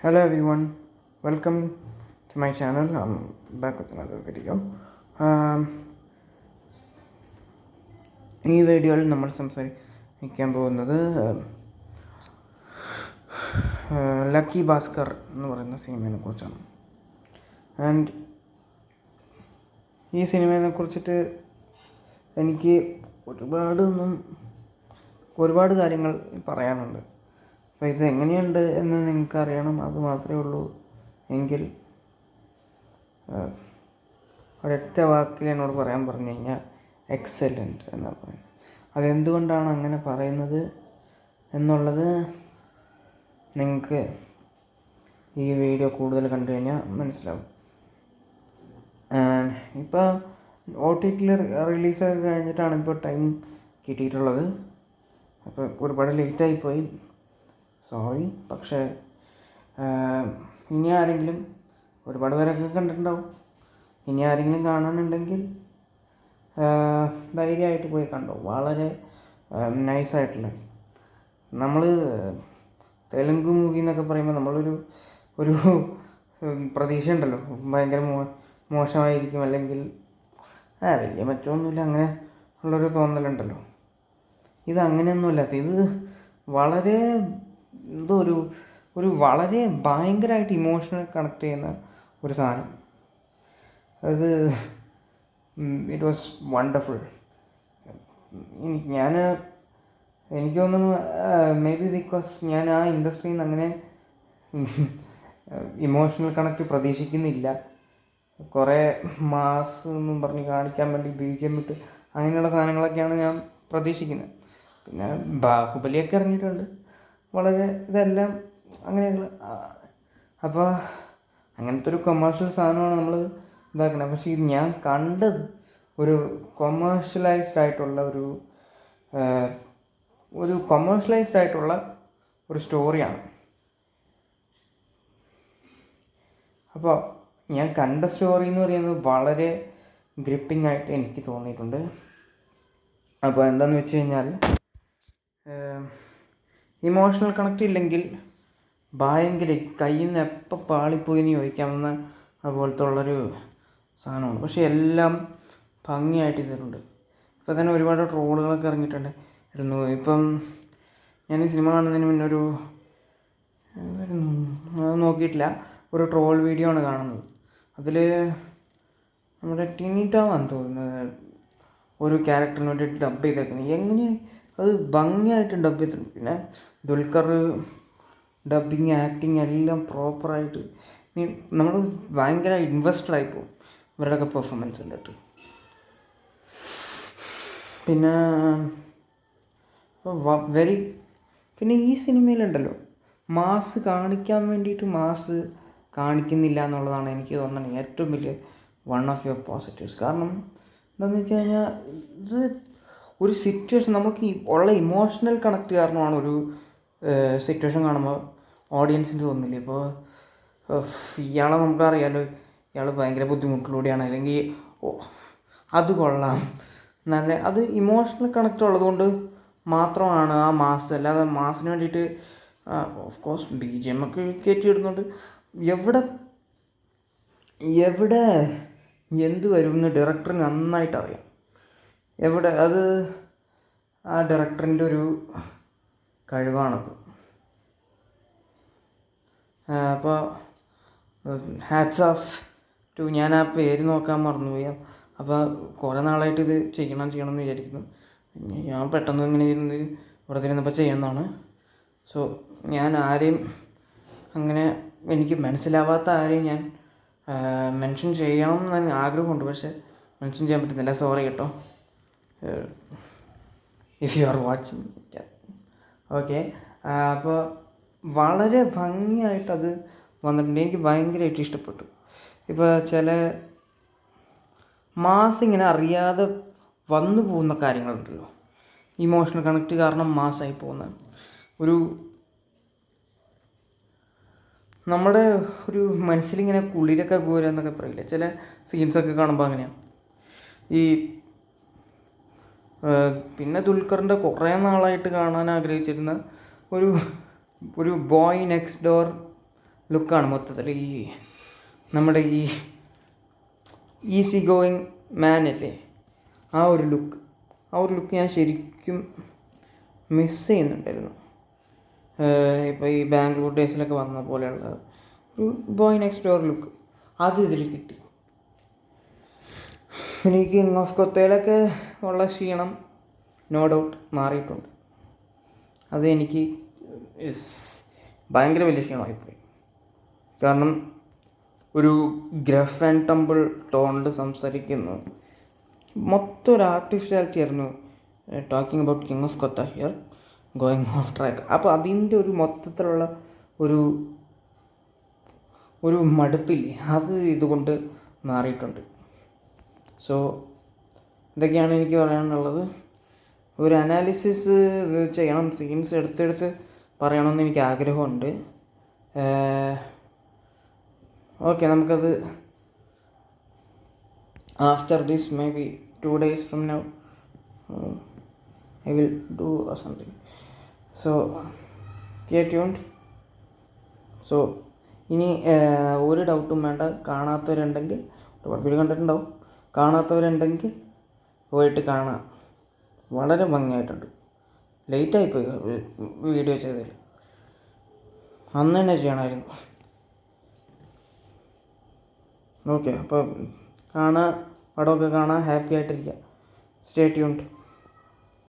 Hello everyone, welcome to my channel. I'm back with another video. ഈ വീഡിയോയിൽ നമ്മൾ സംസാരിക്കാൻ പോകുന്നത് ലക്കി ഭാസ്കർ എന്ന് പറയുന്ന സിനിമയെ കുറിച്ചാണ്. ആൻഡ് ഈ സിനിമയെ കുറിച്ചിട്ട് എനിക്ക് ഒരുപാട് കാര്യങ്ങൾ പറയാനുണ്ട്. അപ്പോൾ ഇത് എങ്ങനെയുണ്ട് എന്ന് നിങ്ങൾക്ക് അറിയണം, അത് മാത്രമേ ഉള്ളൂ എങ്കിൽ ഒരൊറ്റ വാക്കിൽ എന്നോട് പറയാൻ പറഞ്ഞു കഴിഞ്ഞാൽ എക്സലൻറ്റ് എന്നാണ് പറയുന്നത്. അതെന്തുകൊണ്ടാണ് അങ്ങനെ പറയുന്നത് എന്നുള്ളത് നിങ്ങൾക്ക് ഈ വീഡിയോ കൂടുതൽ കണ്ടു കഴിഞ്ഞാൽ മനസ്സിലാവും. ഇപ്പോൾ OTT റിലീസൊക്കെ കഴിഞ്ഞിട്ടാണ് ഇപ്പോൾ ടൈം കിട്ടിയിട്ടുള്ളത്. അപ്പോൾ ഒരുപാട് ലേറ്റായിപ്പോയി, സോറി. പക്ഷേ ഇനി ആരെങ്കിലും, ഒരുപാട് പേരൊക്കെ കണ്ടിട്ടുണ്ടാവും, ഇനി ആരെങ്കിലും കാണാനുണ്ടെങ്കിൽ ധൈര്യമായിട്ട് പോയി കണ്ടോ. വളരെ നൈസായിട്ടുള്ള, നമ്മൾ തെലുങ്ക് മൂവി എന്നൊക്കെ പറയുമ്പോൾ നമ്മളൊരു പ്രതീക്ഷ ഉണ്ടല്ലോ, ഭയങ്കര മോശമായിരിക്കും, അല്ലെങ്കിൽ വലിയ മെച്ചമൊന്നുമില്ല, അങ്ങനെ ഉള്ളൊരു തോന്നലുണ്ടല്ലോ. ഇത് അങ്ങനെയൊന്നുമില്ലാത്ത, ഇത് വളരെ വളരെ ഭയങ്കരമായിട്ട് ഇമോഷണൽ കണക്ട് ചെയ്യുന്ന ഒരു സാധനം. അത് ഇറ്റ് വാസ് വണ്ടർഫുൾ. എനിക്ക് തോന്നുന്നു മേ ബി ബിക്കോസ് ഞാൻ ആ ഇൻഡസ്ട്രിയിൽ നിന്ന് അങ്ങനെ ഇമോഷണൽ കണക്ട് പ്രതീക്ഷിക്കുന്നില്ല. കുറേ മാസ് എന്നും പറഞ്ഞ് കാണിക്കാൻ വേണ്ടി BGM ഇട്ട് അങ്ങനെയുള്ള സാധനങ്ങളൊക്കെയാണ് ഞാൻ പ്രതീക്ഷിക്കുന്നത്. പിന്നെ ബാഹുബലിയൊക്കെ ഇറങ്ങിയിട്ടുണ്ട്, വളരെ ഇതെല്ലാം അങ്ങനെയുള്ള. അപ്പോൾ അങ്ങനത്തെ ഒരു കൊമേഴ്ഷ്യൽ സാധനമാണ് നമ്മൾ ഇതാക്കുന്നത്. പക്ഷേ ഇത് ഞാൻ കണ്ടത് ഒരു കൊമേഴ്ഷ്യലൈസ്ഡ് ആയിട്ടുള്ള ഒരു സ്റ്റോറിയാണ്. അപ്പോൾ ഞാൻ കണ്ട സ്റ്റോറി എന്ന് പറയുന്നത് വളരെ ഗ്രിപ്പിംഗ് ആയിട്ട് എനിക്ക് തോന്നിയിട്ടുണ്ട്. അപ്പോൾ എന്താണെന്ന് വെച്ച് കഴിഞ്ഞാൽ, ഇമോഷണൽ കണക്റ്റ് ഇല്ലെങ്കിൽ ഭയങ്കര കയ്യിൽ നിന്ന് എപ്പോൾ പാളിപ്പോയി എന്ന് ചോദിക്കാവുന്ന അതുപോലത്തെ ഉള്ളൊരു സാധനമാണ്. പക്ഷേ എല്ലാം ഭംഗിയായിട്ട് ചെയ്തിട്ടുണ്ട്. ഇപ്പോൾ തന്നെ ഒരുപാട് ട്രോളുകളൊക്കെ ഇറങ്ങിയിട്ടുണ്ടായിരുന്നു. ഇപ്പം ഞാൻ ഈ സിനിമ കാണുന്നതിന് മുന്നേ നോക്കിയിട്ടില്ല, ഒരു ട്രോൾ വീഡിയോ ആണ് കാണുന്നത്. അതിൽ നമ്മുടെ ടിനി ടോമാണെന്ന് തോന്നുന്നത് ഒരു ക്യാരക്ടറിന് വേണ്ടി ഡബ് ചെയ്തേക്കുന്നത്. എങ്ങനെ അത് ഭംഗിയായിട്ട് ഡബ് ചെയ്തിട്ടുണ്ട്. പിന്നെ ദുൽഖർ ഡബിങ്, ആക്ടിങ് എല്ലാം പ്രോപ്പറായിട്ട്, നമ്മൾ ഭയങ്കര ഇൻവെസ്റ്റഡ് ആയിപ്പോവും ഇവരുടെയൊക്കെ പെർഫോമൻസ് കണ്ടിട്ട്. പിന്നെ പിന്നെ ഈ സിനിമയിലുണ്ടല്ലോ, മാസ് കാണിക്കാൻ വേണ്ടിയിട്ട് മാസ് കാണിക്കുന്നില്ല എന്നുള്ളതാണ് എനിക്ക് തോന്നുന്നത് ഏറ്റവും വലിയ വൺ ഓഫ് യുവർ പോസിറ്റീവ്സ്. കാരണം എന്താണെന്ന് വെച്ച് കഴിഞ്ഞാൽ, ഇത് ഒരു സിറ്റുവേഷൻ നമുക്ക് ഉള്ള ഇമോഷണൽ കണക്ട് കാരണമാണ് ഒരു സിറ്റുവേഷൻ കാണുമ്പോൾ ഓഡിയൻസിന് തോന്നില്ലേ. ഇപ്പോൾ ഇയാളെ നമുക്കറിയാമല്ലോ, ഇയാൾ ഭയങ്കര ബുദ്ധിമുട്ടിലൂടെയാണ്, അല്ലെങ്കിൽ അത് കൊള്ളാം നല്ല, അത് ഇമോഷണൽ കണക്റ്റ് ഉള്ളതുകൊണ്ട് മാത്രമാണ് ആ മാസ്. അല്ലാതെ മാസിന് വേണ്ടിയിട്ട് ഓഫ് കോഴ്സ് BGM ഒക്കെ കയറ്റിയിടുന്നുണ്ട്. എവിടെ എന്ത് വരുമെന്ന് ഡയറക്ടറിന് നന്നായിട്ട് അറിയാം. അത് ആ ഡയറക്ടറിൻ്റെ ഒരു കഴിവാണത്. അപ്പോൾ ഹാറ്റ്സ് ഓഫ് ടു, ഞാൻ ആ പേര് നോക്കാൻ മറന്നുപോയി. അപ്പോൾ കുറേ നാളായിട്ട് ഇത് ചെയ്യണം എന്ന് വിചാരിക്കുന്നു. ഞാൻ പെട്ടെന്ന് ഇങ്ങനെ ഇരുന്ന് ഇവിടെ ഇരുന്നപ്പോൾ ചെയ്യുന്നതാണ്. സോ ഞാൻ ആരെയും അങ്ങനെ, എനിക്ക് മനസ്സിലാവാത്ത ആരെയും ഞാൻ മെൻഷൻ ചെയ്യണം എന്ന് ആഗ്രഹമുണ്ട്, പക്ഷേ മെൻഷൻ ചെയ്യാൻ പറ്റുന്നില്ല, സോറി കേട്ടോ. If you are watching, okay. അപ്പോൾ വളരെ ഭംഗിയായിട്ടത് വന്നിട്ടുണ്ട്. എനിക്ക് ഭയങ്കരമായിട്ട് ഇഷ്ടപ്പെട്ടു. ഇപ്പോൾ ചില മാസ് ഇങ്ങനെ അറിയാതെ വന്നു പോകുന്ന കാര്യങ്ങളുണ്ടല്ലോ, ഇമോഷണൽ കണക്റ്റ് കാരണം മാസ്സായി പോകുന്ന നമ്മുടെ ഒരു മനസ്സിലിങ്ങനെ കുളിരൊക്കെ പോരുക എന്നൊക്കെ പറയില്ലേ, ചില സീൻസൊക്കെ കാണുമ്പോൾ അങ്ങനെയാണ്. പിന്നെ ദുൽഖറിൻ്റെ കുറേ നാളായിട്ട് കാണാൻ ആഗ്രഹിച്ചിരുന്ന ഒരു ബോയ് നെക്സ്റ്റ് ഡോർ ലുക്കാണ് മൊത്തത്തിൽ. നമ്മുടെ ഈസി ഗോയിങ് മാനല്ലേ, ആ ഒരു ലുക്ക് ഞാൻ ശരിക്കും മിസ് ചെയ്യുന്നുണ്ടായിരുന്നു. ഇപ്പോൾ ഈ ബാംഗ്ലൂർ ഡേയ്സിലൊക്കെ വന്ന പോലെയുള്ള ഒരു ബോയ് നെക്സ്റ്റ് ഡോർ ലുക്ക് അത് ഇതിൽ കിട്ടി. എനിക്ക് കിങ് ഓഫ് കൊത്തയിലൊക്കെ ഉള്ള ക്ഷീണം നോ ഡൗട്ട് മാറിയിട്ടുണ്ട്. അത് എനിക്ക് ഭയങ്കര വലിയ ക്ഷീണമായിപ്പോയി. കാരണം ഒരു ഗ്രഫ് ആൻഡ് ടംബിൾ ടോണിൽ സംസാരിക്കുന്നു, മൊത്തം ഒരു ആർട്ടിഫിഷ്യാലിറ്റി ആയിരുന്നു. Talking about king of Kotha here, going of track. അപ്പോൾ അതിൻ്റെ ഒരു മൊത്തത്തിലുള്ള ഒരു മടുപ്പില്ലേ, അത് ഇതുകൊണ്ട് മാറിയിട്ടുണ്ട്. സോ ഇതൊക്കെയാണ് എനിക്ക് പറയാനുള്ളത്. ഒരു അനാലിസിസ് ചെയ്യണം, സീൻസ് എടുത്തെടുത്ത് പറയണമെന്ന് എനിക്ക് ആഗ്രഹമുണ്ട്. ഓക്കെ, നമുക്കത് after this may be 2 days from now I will do something. So stay tuned. So ഇനി ഒരു ഡൗട്ടും വേണ്ട, കാണാത്തവരുണ്ടെങ്കിൽ ഒരുപാട് പേര് കണ്ടിട്ടുണ്ടാവും, കാണാത്തവരുണ്ടെങ്കിൽ പോയിട്ട് കാണാം. വളരെ ഭംഗിയായിട്ടുണ്ട്. ലേറ്റായിപ്പോയി വീഡിയോ ചെയ്തതിൽ, അന്ന് തന്നെ ചെയ്യണമായിരുന്നു. ഓക്കെ, അപ്പോൾ പടമൊക്കെ കാണാൻ ഹാപ്പി ആയിട്ടിരിക്കുക. Stay tuned.